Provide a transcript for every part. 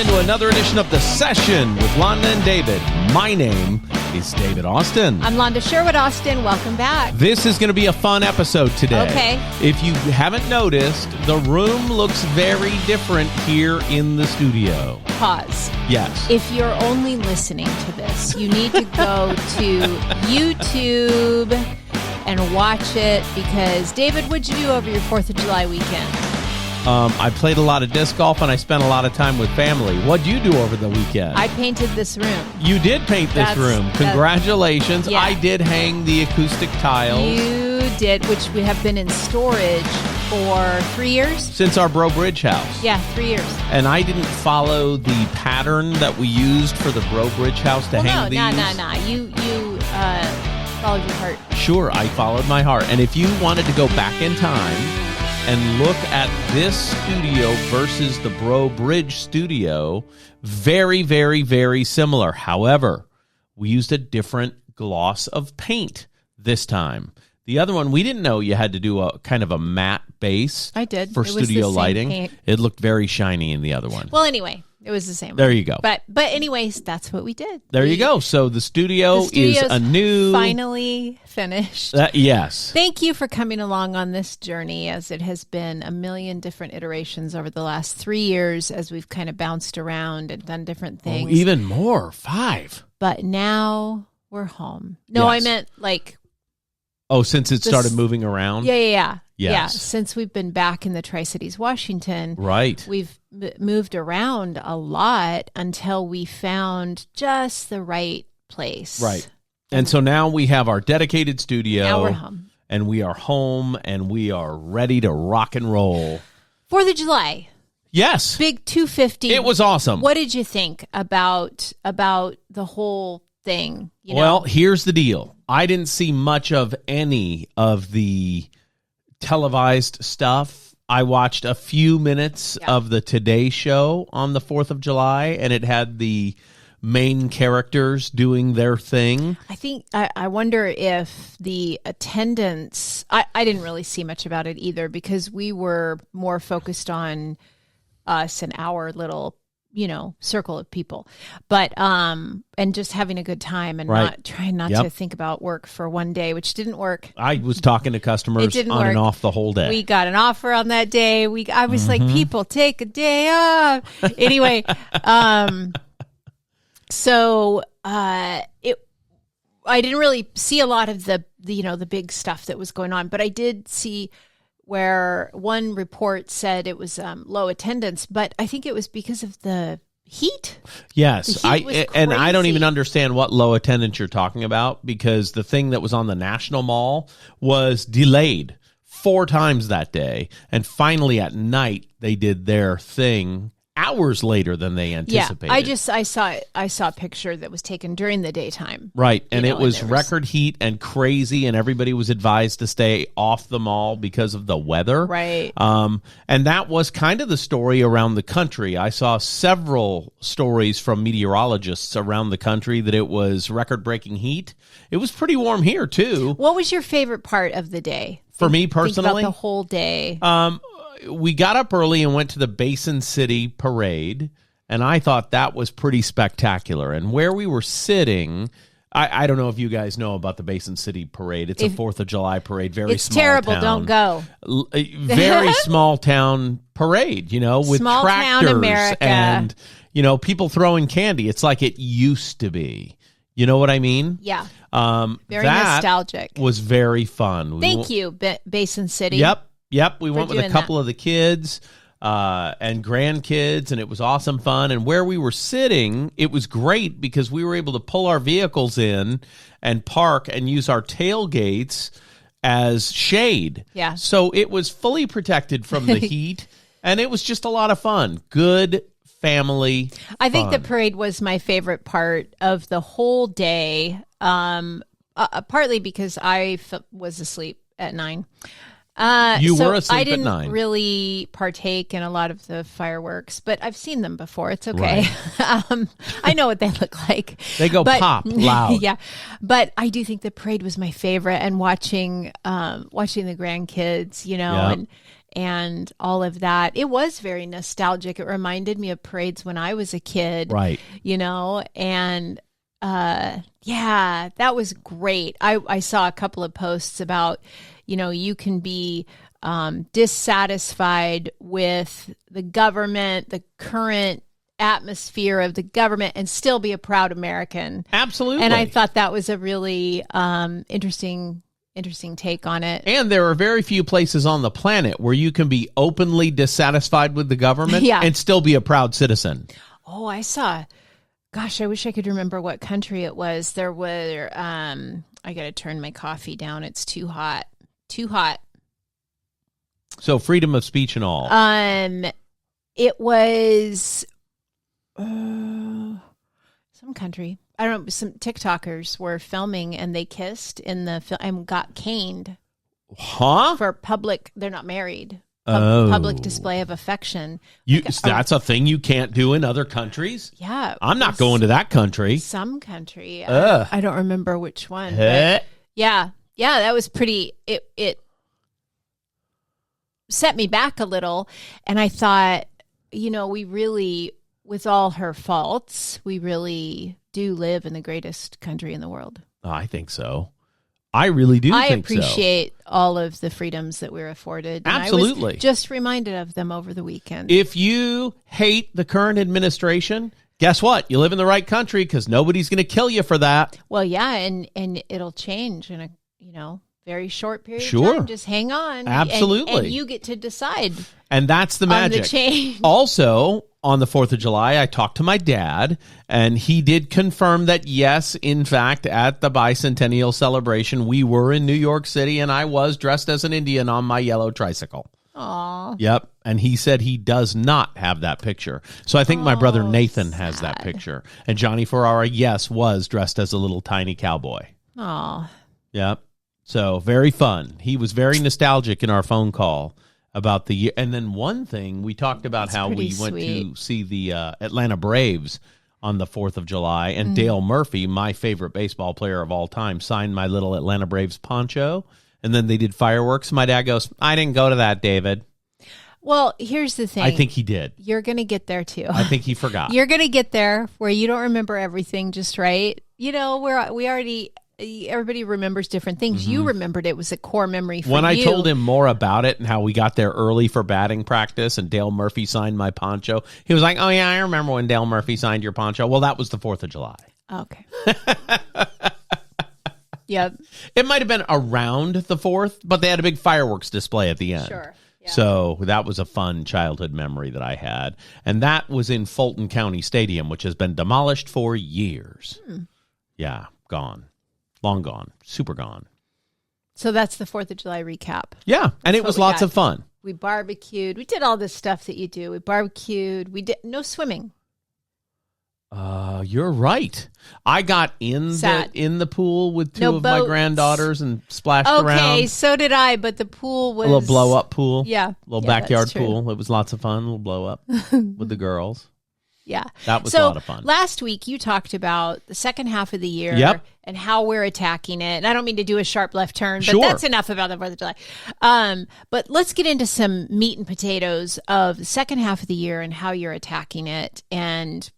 into another edition of The Session with Londa and David. My name is David Austin. I'm Londa Sherwood Austin. Welcome back. This is going to be a fun episode today. Okay. If you haven't noticed, the room looks very different here in the studio. Pause. Yes. If you're only listening to this, you need to go to YouTube and watch it because, David, what'd you do over your 4th of July weekend? I played a lot of disc golf and I spent a lot of time with family. What'd you do over the weekend? I painted this room. You did paint this room. Congratulations. Yeah. I did hang the acoustic tiles. You did, which we have been in storage for 3 years. Since our Bro Bridge house. Yeah, 3 years. And I didn't follow the pattern that we used for the Bro Bridge house to hang these. No. You followed your heart. Sure, I followed my heart. And if you wanted to go back in time and look at this studio versus the Bro Bridge studio, very, very, very similar. However, we used a different gloss of paint this time. The other one, we didn't know you had to do a kind of a matte base. I did. For studio lighting. Paint. It looked very shiny in the other one. Well, anyway, it was the same. There you go. But anyways, that's what we did. There you go. So the studio is a new... finally finished. Yes. Thank you for coming along on this journey, as it has been a million different iterations over the last 3 years as we've kind of bounced around and done different things. Oh, even more, 5. But now we're home. No, Yes. I meant like... Oh, since it started moving around? Yeah. Yes. Yeah, since we've been back in the Tri-Cities, Washington. Right. We've moved around a lot until we found just the right place. Right. And so now we have our dedicated studio. Now we're home. And we are home and we are ready to rock and roll. 4th of July. Yes. Big 250. It was awesome. What did you think about the whole thing? You know? Well, here's the deal. I didn't see much of any of the televised stuff. I watched a few minutes of the Today Show on the 4th of July, and it had the main characters doing their thing. I think, I wonder if the attendance, I didn't really see much about it either because we were more focused on us and our little, circle of people, but, and just having a good time and not trying to think about work for one day, which didn't work. I was talking to customers on and off the whole day. We got an offer on that day. I was like, people take a day off. Anyway, so I didn't really see a lot of the big stuff that was going on, but I did see where one report said it was low attendance, but I think it was because of the heat. Yes, the heat was and I don't crazy. even understand what low attendance you're talking about because the thing that was on the National Mall was delayed 4 times that day, and finally at night they did their thing hours later than they anticipated. Yeah, I saw a picture that was taken during the daytime. Right, and it was record heat and crazy, and everybody was advised to stay off the mall because of the weather. Right. And that was kind of the story around the country. I saw several stories from meteorologists around the country that it was record-breaking heat. It was pretty warm here, too. What was your favorite part of the day? For me personally? Think about the whole day. We got up early and went to the Basin City Parade, and I thought that was pretty spectacular. And where we were sitting, I don't know if you guys know about the Basin City Parade. It's a 4th of July parade, very it's small terrible, town. don't go. Very small town parade, with small tractors town America. and, people throwing candy. It's like it used to be. You know what I mean? Yeah. Very nostalgic. Was very fun. Thank you, Basin City. Yep, we went with a couple of the kids and grandkids, and it was awesome fun. And where we were sitting, it was great because we were able to pull our vehicles in and park and use our tailgates as shade. Yeah. So it was fully protected from the heat, and it was just a lot of fun. Good family I think fun. the parade was my favorite part of the whole day, partly because I was asleep at 9. You so were asleep I didn't at 9. really partake in a lot of the fireworks, but I've seen them before. It's okay. Right. I know what they look like. They go pop loud. Yeah, but I do think the parade was my favorite, and watching the grandkids, and all of that. It was very nostalgic. It reminded me of parades when I was a kid. Right. And yeah, that was great. I saw a couple of posts about, you can be dissatisfied with the government, the current atmosphere of the government, and still be a proud American. Absolutely. And I thought that was a really interesting take on it. And there are very few places on the planet where you can be openly dissatisfied with the government and still be a proud citizen. Oh, I saw. Gosh, I wish I could remember what country it was. There were. I got to turn my coffee down. It's too hot. Too hot. So freedom of speech and all. It was some country. I don't know. Some TikTokers were filming and they kissed in the film and got caned. Huh? For public. They're not married. Public display of affection. That's a thing you can't do in other countries? Yeah. I'm not going to that country. Some country. I don't remember which one. But yeah, that was pretty. It set me back a little. And I thought, we really, with all her faults, we really do live in the greatest country in the world. Oh, I think so. I really do I think so. appreciate all of the freedoms that we're afforded. And Absolutely. I was just reminded of them over the weekend. If you hate the current administration, guess what? You live in the right country because nobody's going to kill you for that. Well, yeah, and it'll change in a very short period Sure. of time. Just hang on. Absolutely. And you get to decide. And that's the magic. On the change. Also, on the 4th of July, I talked to my dad, and he did confirm that, yes, in fact, at the bicentennial celebration, we were in New York City, and I was dressed as an Indian on my yellow tricycle. Aw. Yep. And he said he does not have that picture. So I think my brother Nathan has that picture. And Johnny Ferrara, yes, was dressed as a little tiny cowboy. Aw. Yep. So very fun. He was very nostalgic in our phone call about the year. And then one thing, we talked about how we went to see the Atlanta Braves on the 4th of July. And Dale Murphy, my favorite baseball player of all time, signed my little Atlanta Braves poncho. And then they did fireworks. My dad goes, I didn't go to that, David. Well, here's the thing. I think he did. You're going to get there, too. I think he forgot. You're going to get there where you don't remember everything just right. We already... Everybody remembers different things. Mm-hmm. You remembered it was a core memory for you. When I told him more about it and how we got there early for batting practice and Dale Murphy signed my poncho, he was like, oh, yeah, I remember when Dale Murphy signed your poncho. Well, that was the 4th of July. Okay. Yep. It might have been around the 4th, but they had a big fireworks display at the end. Sure. Yeah. So that was a fun childhood memory that I had. And that was in Fulton County Stadium, which has been demolished for years. Yeah, gone. Long gone. Super gone. So that's the 4th of July recap. Yeah, and it was lots of fun. We barbecued. We did all this stuff that you do. We barbecued. We did no swimming. You're right. I got in the pool with two of my granddaughters and splashed around. Okay, so did I, but the pool was... A little blow-up pool. Yeah. Little backyard pool. It was lots of fun. A little blow-up with the girls. Yeah. That was a lot of fun. Last week you talked about the second half of the year and how we're attacking it. And I don't mean to do a sharp left turn, but that's enough about the 4th of July. But let's get into some meat and potatoes of the second half of the year and how you're attacking it and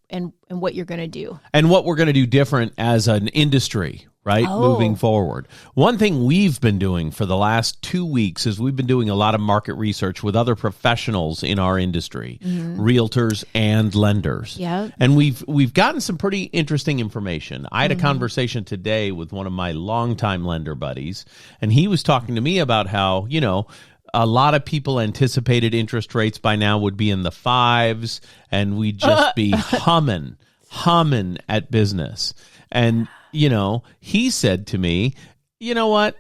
what you're going to do. And what we're going to do different as an industry, right? Moving forward. One thing we've been doing for the last 2 weeks is we've been doing a lot of market research with other professionals in our industry, realtors and lenders. Yeah. And we've gotten some pretty interesting information. I had a conversation today with one of my longtime lender buddies, and he was talking to me about how, a lot of people anticipated interest rates by now would be in the 5s, and we'd just be humming at business. And he said to me, you know what?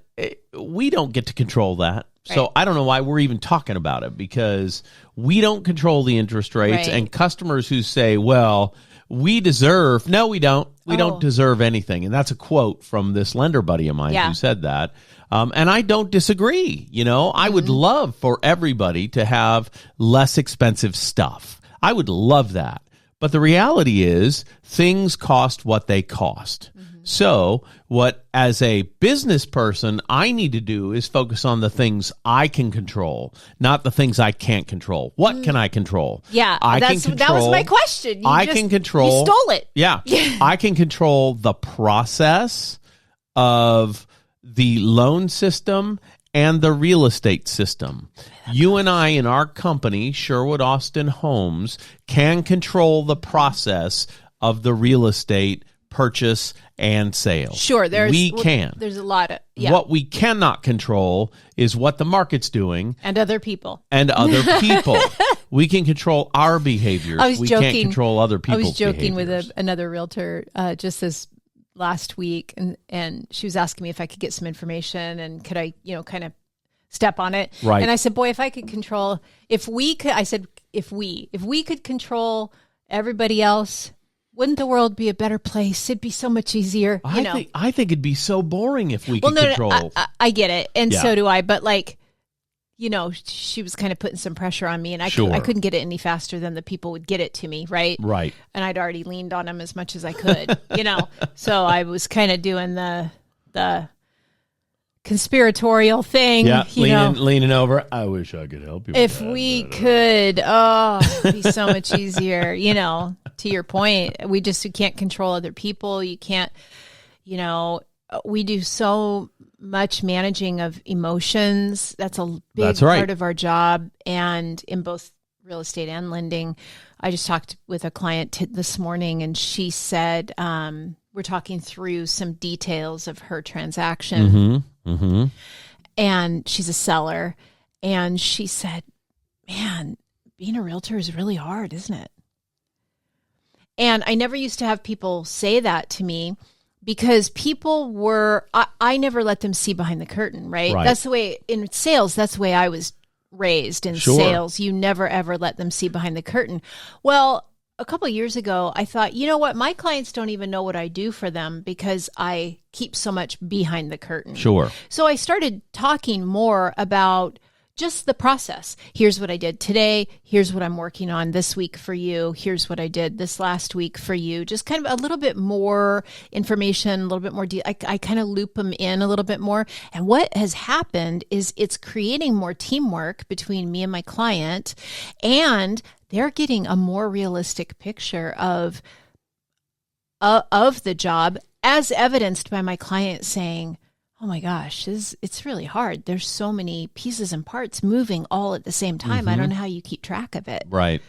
We don't get to control that. So Right. I don't know why we're even talking about it, because we don't control the interest rates. Right. And customers who say, well, we deserve, no, we don't. We don't deserve anything. And that's a quote from this lender buddy of mine who said that. And I don't disagree. I would love for everybody to have less expensive stuff. I would love that. But the reality is things cost what they cost. So what, as a business person, I need to do is focus on the things I can control, not the things I can't control. What can I control? Yeah, that was my question. Can control. You stole it. Yeah. I can control the process of the loan system and the real estate system. You and I in our company, Sherwood Austin Homes, can control the process of the real estate purchase and sale. Sure, we can. There's a lot of What we cannot control is what the market's doing. And other people. We can control our behaviors. We can't control other people's behaviors. I was joking with another realtor just this last week, and she was asking me if I could get some information and could I, kind of step on it. Right. And I said, boy, if I could control, if we could control everybody else, wouldn't the world be a better place? It'd be so much easier. I think it'd be so boring if we could control. No, I get it. And so do I. But she was kind of putting some pressure on me, and I couldn't get it any faster than the people would get it to me, right? Right. And I'd already leaned on them as much as I could, So I was kind of doing the conspiratorial thing. Yeah, leaning over. I wish I could help you with if we could. Oh, it'd be so much easier, To your point, we can't control other people. You can't, we do so much managing of emotions. That's a big part of our job. And in both real estate and lending, I just talked with a client this morning, and she said, we're talking through some details of her transaction. Mm-hmm. Mm-hmm. And she's a seller. And she said, man, being a realtor is really hard, isn't it? And I never used to have people say that to me, because people I never let them see behind the curtain, right? That's the way in sales, that's the way I was raised in sales. You never, ever let them see behind the curtain. Well, a couple of years ago, I thought, you know what? My clients don't even know what I do for them because I keep so much behind the curtain. Sure. So I started talking more about just the process. Here's what I did today. Here's what I'm working on this week for you. Here's what I did this last week for you. Just kind of a little bit more information, a little bit more. I kind of loop them in a little bit more. And what has happened is it's creating more teamwork between me and my client, and they're getting a more realistic picture of the job, as evidenced by my client saying, oh my gosh, it's really hard. There's so many pieces and parts moving all at the same time. Mm-hmm. I don't know how you keep track of it. Right.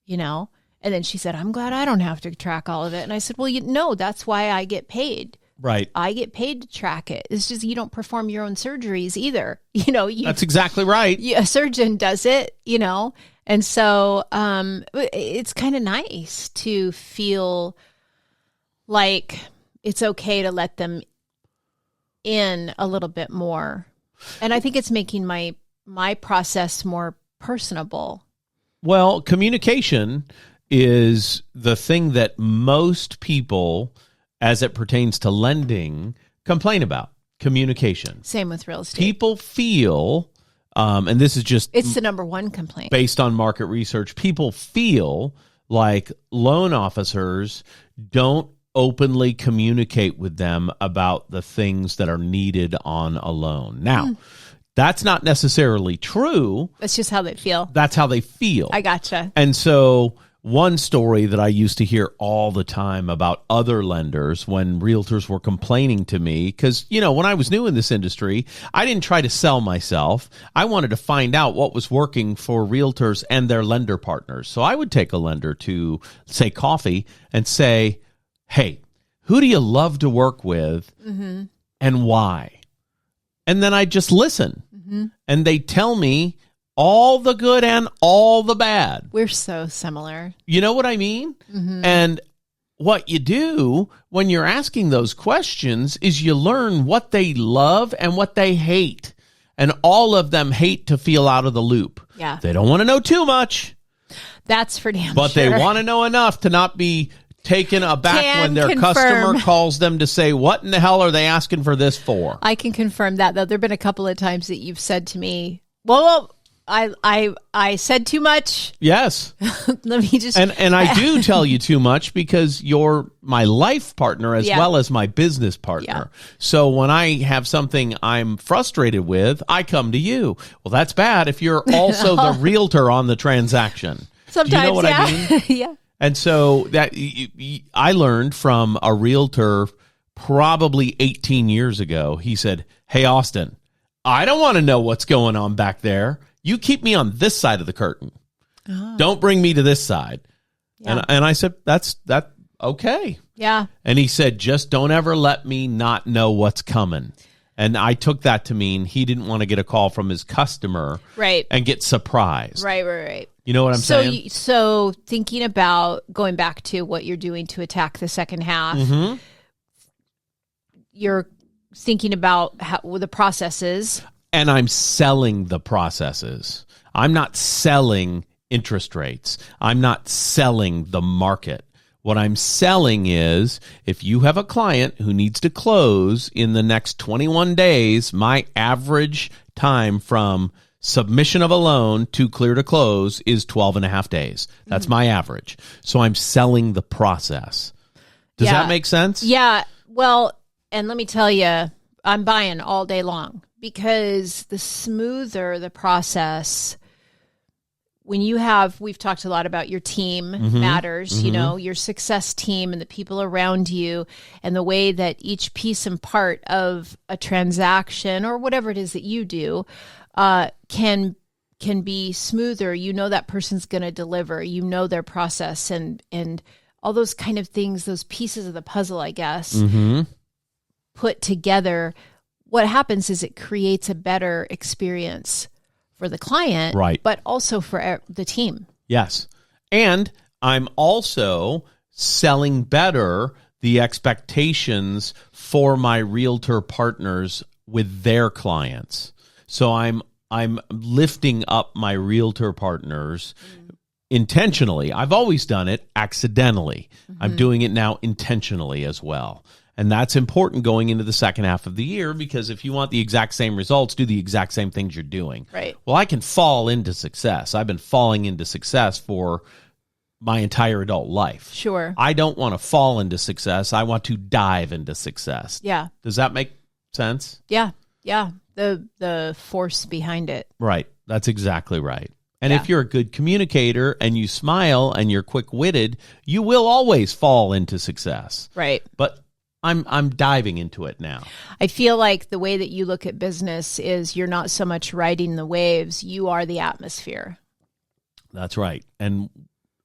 And then she said, I'm glad I don't have to track all of it. And I said, well, that's why I get paid. Right. I get paid to track it. It's just you don't perform your own surgeries either. That's exactly right. A surgeon does it, And so it's kind of nice to feel like it's okay to let them in a little bit more. And I think it's making my process more personable. Well, communication is the thing that most people, as it pertains to lending, complain about. Communication. Same with real estate. People feel, and this is just... It's the number one complaint. Based on market research, people feel like loan officers don't openly communicate with them about the things that are needed on a loan. Now, that's not necessarily true. That's just how they feel. That's how they feel. I gotcha. And so one story that I used to hear all the time about other lenders when realtors were complaining to me, because, when I was new in this industry, I didn't try to sell myself. I wanted to find out what was working for realtors and their lender partners. So I would take a lender to, say, coffee and say, hey, who do you love to work with and why? And then I just listen. Mm-hmm. And they tell me all the good and all the bad. We're so similar. You know what I mean? Mm-hmm. And what you do when you're asking those questions is you learn what they love and what they hate. And all of them hate to feel out of the loop. Yeah. They don't want to know too much. That's for damn But sure. They want to know enough to not be taken aback when their customer calls them to say, what in the hell are they asking for this for? I can confirm that, though. There have been a couple of times that you've said to me, well, I said too much. Yes. Let me just And I do tell you too much because you're my life partner as well as my business partner. Yeah. So when I have something I'm frustrated with, I come to you. Well, that's bad if you're also the realtor on the transaction. Sometimes, do you know what I mean? Yeah. And so that I learned from a realtor probably 18 years ago. He said, "Hey, Austin, I don't want to know what's going on back there. You keep me on this side of the curtain. Don't bring me to this side." Yeah. And I said, that's okay. Yeah. And he said, just don't ever let me not know what's coming. And I took that to mean he didn't want to get a call from his customer Right. and get surprised. Right. You know what I'm saying? So thinking about going back to what you're doing to attack the second half, you're thinking about how the processes. And I'm selling the processes. I'm not selling interest rates. I'm not selling the market. What I'm selling is if you have a client who needs to close in the next 21 days, my average time from submission of a loan to clear to close is 12 and a half days. That's my average. So I'm selling the process. Does that make sense? Yeah. Well, and let me tell you, I'm buying all day long because the smoother the process, when you have, we've talked a lot about your team matters, you know, your success team and the people around you and the way that each piece and part of a transaction or whatever it is that you do can be smoother. You know that person's going to deliver, you know their process and all those kind of things, those pieces of the puzzle, I guess, put together. What happens is it creates a better experience for the client, right, but also for the team. Yes. And I'm also selling better the expectations for my realtor partners with their clients. So I'm lifting up my realtor partners intentionally. I've always done it accidentally. I'm doing it now intentionally as well. And that's important going into the second half of the year because if you want the exact same results, do the exact same things you're doing. Right. Well, I can fall into success. I've been falling into success for my entire adult life. Sure. I don't want to fall into success. I want to dive into success. Yeah. Does that make sense? Yeah. Yeah. The force behind it. Right. That's exactly right. And if you're a good communicator and you smile and you're quick-witted, you will always fall into success. Right. But I'm diving into it now. I feel like the way that you look at business is you're not so much riding the waves, you are the atmosphere. That's right. And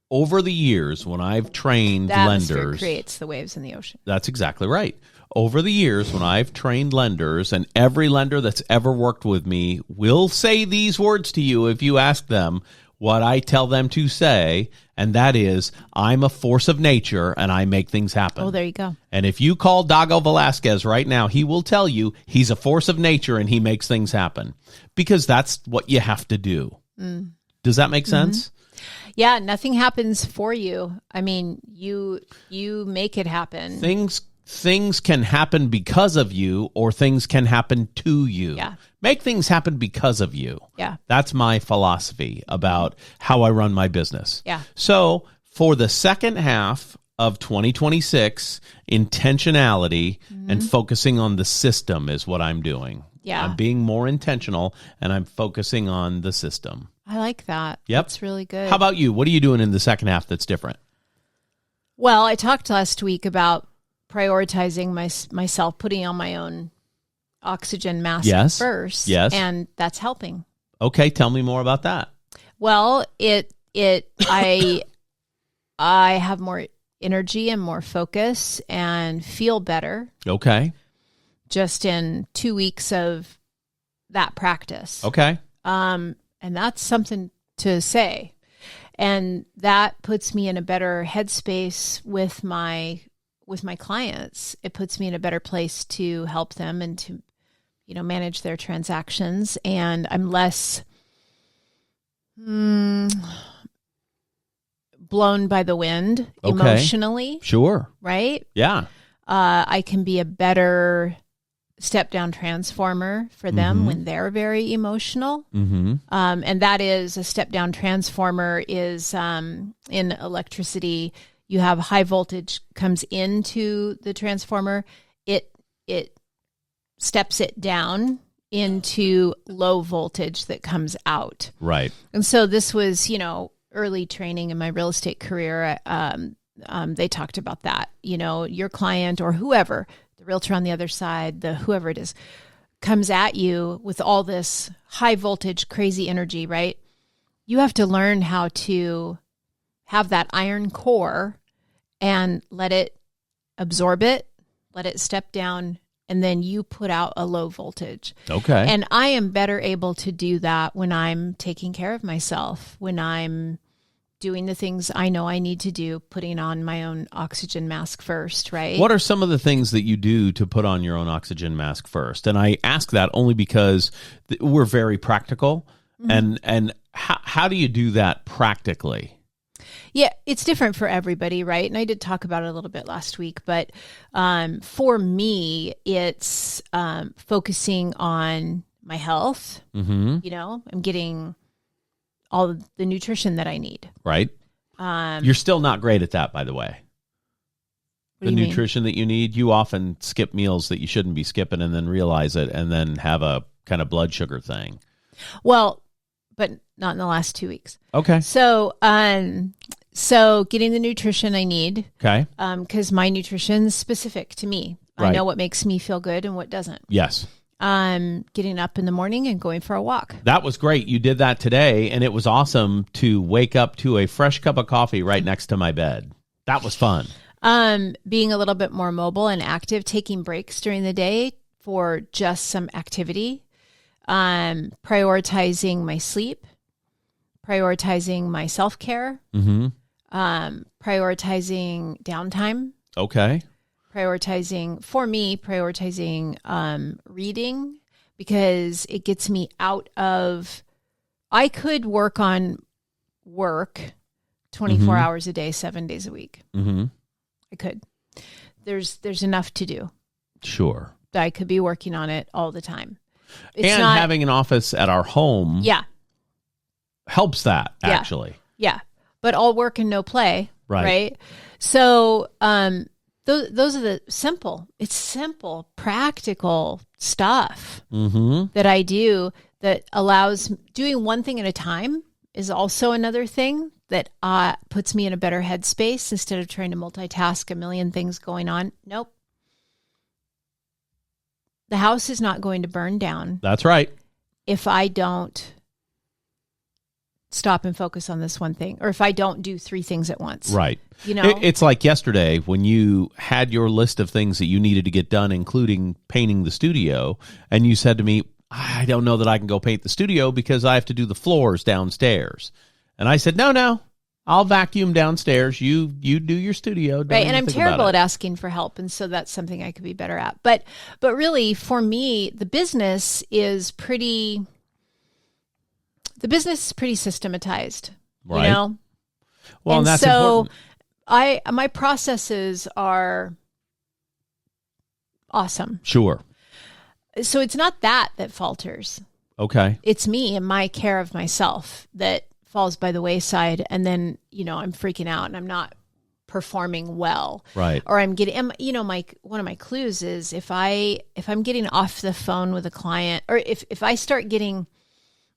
over the years, when I've trained the atmosphere lenders, creates the waves in the ocean. That's exactly right. Over the years, when I've trained lenders, and every lender that's ever worked with me will say these words to you if you ask them what I tell them to say, and that is, I'm a force of nature and I make things happen. Oh, there you go. And if you call Dago Velasquez right now, he will tell you he's a force of nature and he makes things happen because that's what you have to do. Does that make sense? Yeah, nothing happens for you. I mean, you make it happen. Things can happen because of you or things can happen to you. Yeah. Make things happen because of you. Yeah. That's my philosophy about how I run my business. Yeah. So for the second half of 2026, intentionality and focusing on the system is what I'm doing. Yeah. I'm being more intentional and I'm focusing on the system. I like that. Yep. That's really good. How about you? What are you doing in the second half that's different? Well, I talked last week about prioritizing myself, putting on my own oxygen mask first. Yes. And that's helping. Okay, tell me more about that. Well, I have more energy and more focus and feel better Okay. just in 2 weeks of that practice. Okay. And that's something to say. And that puts me in a better headspace with my clients. It puts me in a better place to help them and to, manage their transactions. And I'm less blown by the wind emotionally. Sure. Right? Yeah. I can be a better step down transformer for them when they're very emotional. And that is a step down transformer is in electricity. You have high voltage comes into the transformer. It steps it down into low voltage that comes out. Right. And so this was, early training in my real estate career. They talked about that, your client or whoever, the realtor on the other side, whoever it is, comes at you with all this high voltage, crazy energy, right? You have to learn how to have that iron core and let it absorb it, let it step down, and then you put out a low voltage. Okay. And I am better able to do that when I'm taking care of myself, when I'm doing the things I know I need to do, putting on my own oxygen mask first, right? What are some of the things that you do to put on your own oxygen mask first? And I ask that only because we're very practical. And how do you do that practically? Yeah, it's different for everybody, right? And I did talk about it a little bit last week, but for me, it's focusing on my health. I'm getting all of the nutrition that I need. Right. You're still not great at that, by the way. The nutrition that you need, you often skip meals that you shouldn't be skipping and then realize it and then have a kind of blood sugar thing. Well, but not in the last 2 weeks. Okay. So getting the nutrition I need. Okay. Because my nutrition's specific to me. Right. I know what makes me feel good and what doesn't. Yes. Getting up in the morning and going for a walk. That was great. You did that today, and it was awesome to wake up to a fresh cup of coffee right next to my bed. That was fun. Being a little bit more mobile and active, taking breaks during the day for just some activity. Prioritizing my sleep, prioritizing my self-care, prioritizing downtime. Okay. Prioritizing reading, because it gets me out of, I could work on work 24 hours a day, 7 days a week. I could. There's enough to do. Sure. I could be working on it all the time. It's not, having an office at our home helps that, actually. Yeah. But all work and no play. Right? So those are the simple, practical stuff that I do that allows doing one thing at a time is also another thing that puts me in a better headspace instead of trying to multitask a million things going on. Nope. The house is not going to burn down. That's right. If I don't stop and focus on this one thing, or if I don't do 3 things at once. Right. It's like yesterday when you had your list of things that you needed to get done, including painting the studio, and you said to me, I don't know that I can go paint the studio because I have to do the floors downstairs. And I said, no, I'll vacuum downstairs. You do your studio. Right, and I'm terrible at asking for help, and so that's something I could be better at. But really, for me, the business is pretty systematized. Right. Well, and that's so important. My processes are awesome. Sure. So it's not that falters. Okay. It's me and my care of myself that falls by the wayside, and then I'm freaking out and I'm not performing well, right? Or I'm getting, one of my clues is if I'm getting off the phone with a client, or if I start getting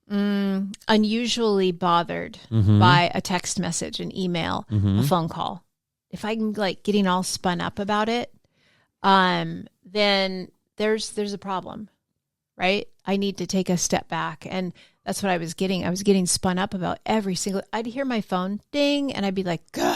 unusually bothered by a text message, an email, a phone call, if I'm like getting all spun up about it, then there's a problem, right? I need to take a step back. And that's what I was getting. I was getting spun up about every single, I'd hear my phone ding and I'd be like, and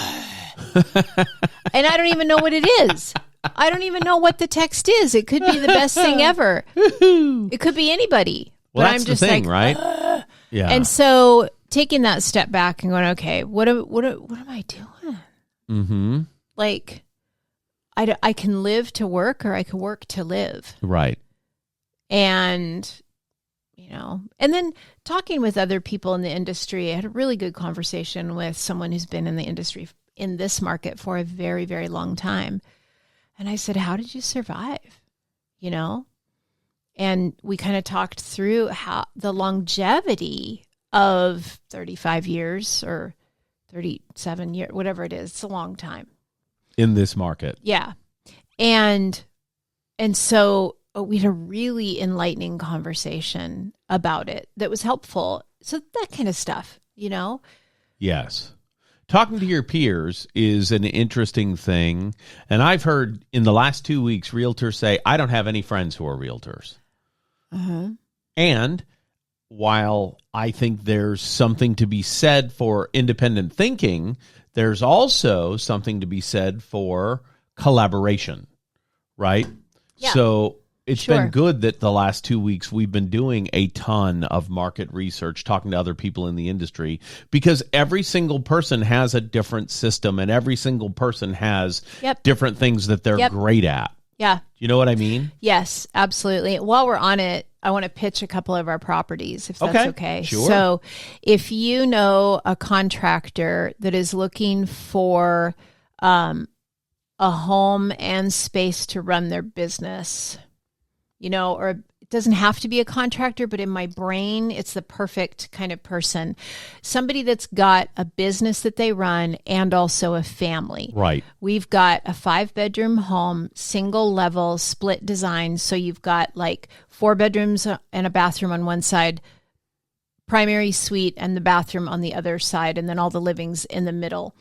I don't even know what it is. I don't even know what the text is. It could be the best thing ever. It could be anybody. Well, but that's I'm just the thing, like, right? Yeah. And so taking that step back and going, okay, what am I doing? Like, I can live to work, or I can work to live. Right. And, and then talking with other people in the industry, I had a really good conversation with someone who's been in the industry, in this market, for a very, very long time. And I said, how did you survive? And we kind of talked through how the longevity of 35 years or 37 years, whatever it is. It's a long time. In this market. Yeah. And so we had a really enlightening conversation about it that was helpful. So that kind of stuff, you know? Yes. Talking to your peers is an interesting thing. And I've heard in the last 2 weeks, realtors say, I don't have any friends who are realtors. Uh-huh. And while I think there's something to be said for independent thinking, there's also something to be said for collaboration, right? Yeah. So it's Sure. been good that the last 2 weeks we've been doing a ton of market research, talking to other people in the industry, because every single person has a different system and every single person has Yep. different things that they're Yep. great at. Yeah. You know what I mean? Yes, absolutely. While we're on it, I want to pitch a couple of our properties, if that's okay. Sure. So if you know a contractor that is looking for a home and space to run their business, you know, or it doesn't have to be a contractor, but in my brain, it's the perfect kind of person. Somebody that's got a business that they run and also a family. Right. We've got a 5-bedroom home, single level, split design. So you've got like 4 bedrooms and a bathroom on one side, primary suite and the bathroom on the other side, and then all the livings in the middle.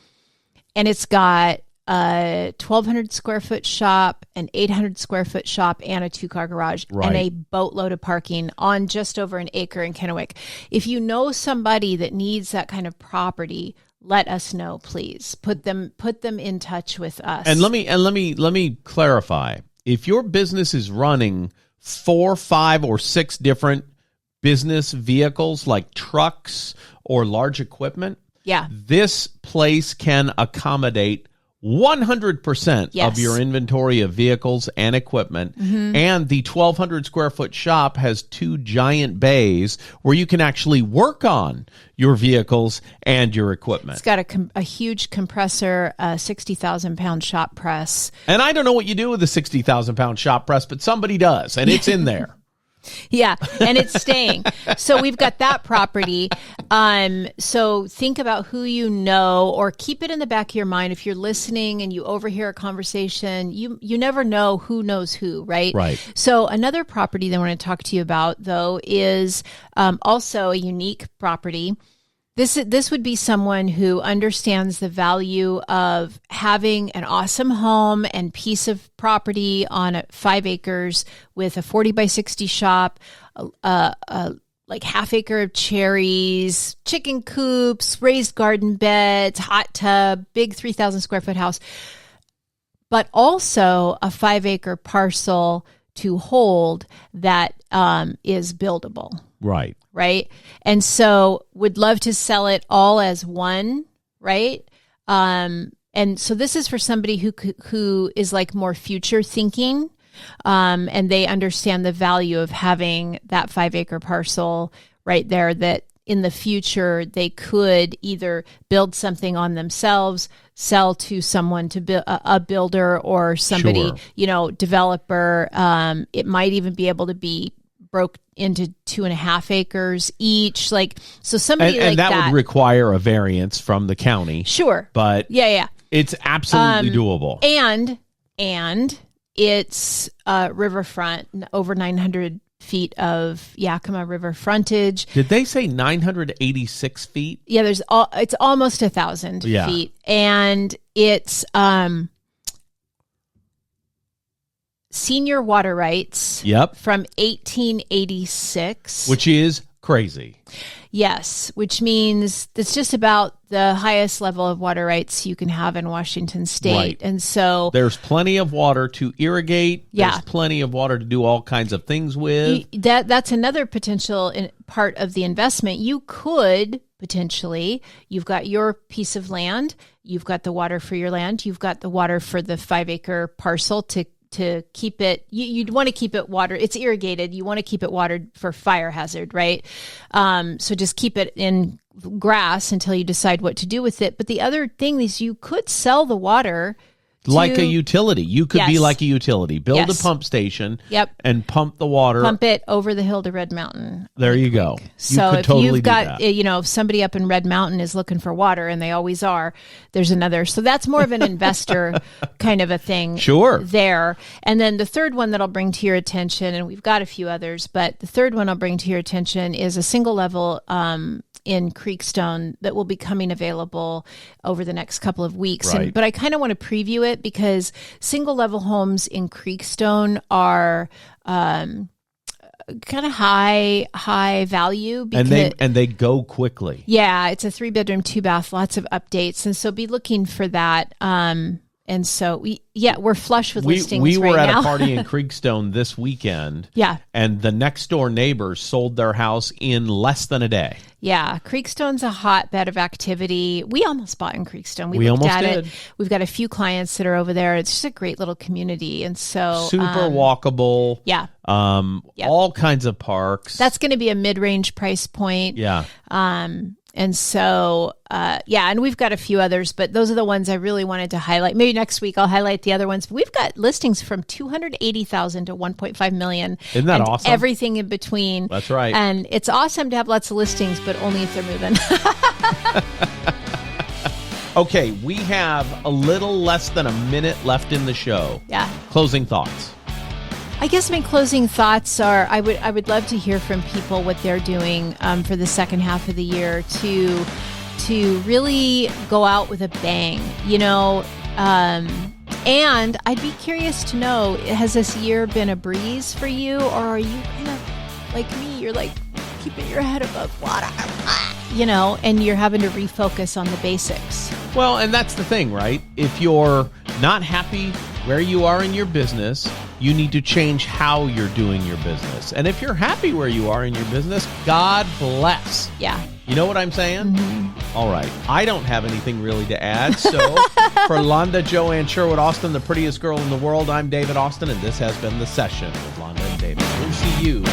And it's got a 1,200 square foot shop, an 800 square foot shop, and a 2-car garage, Right. and a boatload of parking on just over an acre in Kennewick. If you know somebody that needs that kind of property, let us know, please. Put them in touch with us. And let me clarify. If your business is running 4, 5, or 6 different business vehicles like trucks or large equipment, yeah, this place can accommodate 100% Yes. of your inventory of vehicles and equipment. And the 1,200 square foot shop has 2 giant bays where you can actually work on your vehicles and your equipment. it's got a huge compressor, a 60,000 pound shop press. And I don't know what you do with a 60,000 pound shop press, but somebody does, and it's in there. Yeah, and it's staying. So we've got that property. So think about who you know, or keep it in the back of your mind. If you're listening and you overhear a conversation, you never know who knows who, right? Right. So another property that I want to talk to you about, though, is also a unique property. This would be someone who understands the value of having an awesome home and piece of property on 5 acres with a 40 by 60 shop, like half acre of cherries, chicken coops, raised garden beds, hot tub, big 3,000 square foot house, but also a 5 acre parcel to hold that is buildable. Right. Right. And so would love to sell it all as one. Right. And so this is for somebody who is like more future thinking, and they understand the value of having that 5 acre parcel right there, that in the future they could either build something on themselves, sell to someone to build a builder or somebody, Sure. Developer. It might even be able to be broke into 2.5 acres each. So somebody And like that would require a variance from the county. Sure. But yeah. it's absolutely doable. And it's riverfront, over 900 feet of Yakima River frontage. Did they say 986 feet? Yeah, it's almost 1,000 feet. And it's senior water rights. Yep. From 1886. Which is crazy. Yes, which means it's just about the highest level of water rights you can have in Washington State. Right. And so there's plenty of water to irrigate. Yeah. There's plenty of water to do all kinds of things with. That's another potential part of the investment. You could potentially, you've got your piece of land, you've got the water for your land, you've got the water for the 5 acre parcel to keep it, you'd want to keep it watered. It's irrigated. You want to keep it watered for fire hazard, right? So just keep it in grass until you decide what to do with it. But the other thing is you could sell the water Like a utility. You could be Yes. like a utility. Build Yes. a pump station Yep. and pump the water. Pump it over the hill to Red Mountain. There you go. So could if totally you've do got, that. if somebody up in Red Mountain is looking for water, and they always are, there's another. So that's more of an investor kind of a thing. Sure. There. And then the third one that I'll bring to your attention, and we've got a few others, but the third one I'll bring to your attention is a single level in Creekstone that will be coming available over the next couple of weeks. Right. But I kind of want to preview it because single level homes in Creekstone are kind of high value because And they go quickly. yeah, it's a 3-bedroom, 2-bath, lots of updates, and so be looking for that. And so we're flush with listings We were right at now. a party in Creekstone this weekend. Yeah. And the next door neighbors sold their house in less than a day. Yeah, Creekstone's a hotbed of activity. We almost bought in Creekstone. We looked almost at did. it. We've got a few clients that are over there. It's just a great little community, and so Super walkable. Yeah, Yep. All kinds of parks. that's going to be a mid-range price point. yeah. And so, and we've got a few others, but those are the ones I really wanted to highlight. Maybe next week I'll highlight the other ones. But we've got listings from 280,000 to 1.5 million. Isn't that and awesome? everything in between. That's right. And it's awesome to have lots of listings, but only if they're moving. Okay, we have a little less than a minute left in the show. Yeah. Closing thoughts. I guess my closing thoughts are I would love to hear from people what they're doing for the second half of the year to really go out with a bang, and I'd be curious to know, has this year been a breeze for you, or are you kind of like me, you're like keeping your head above water, and you're having to refocus on the basics. Well, and that's the thing, right? If you're not happy where you are in your business, you need to change how you're doing your business. And if you're happy where you are in your business, God bless. Yeah. You know what I'm saying? Mm-hmm. All right. I don't have anything really to add. So for Londa, Joanne, Sherwood, Austin, the prettiest girl in the world, I'm David Austin, and this has been The Session with Londa and David. We'll see you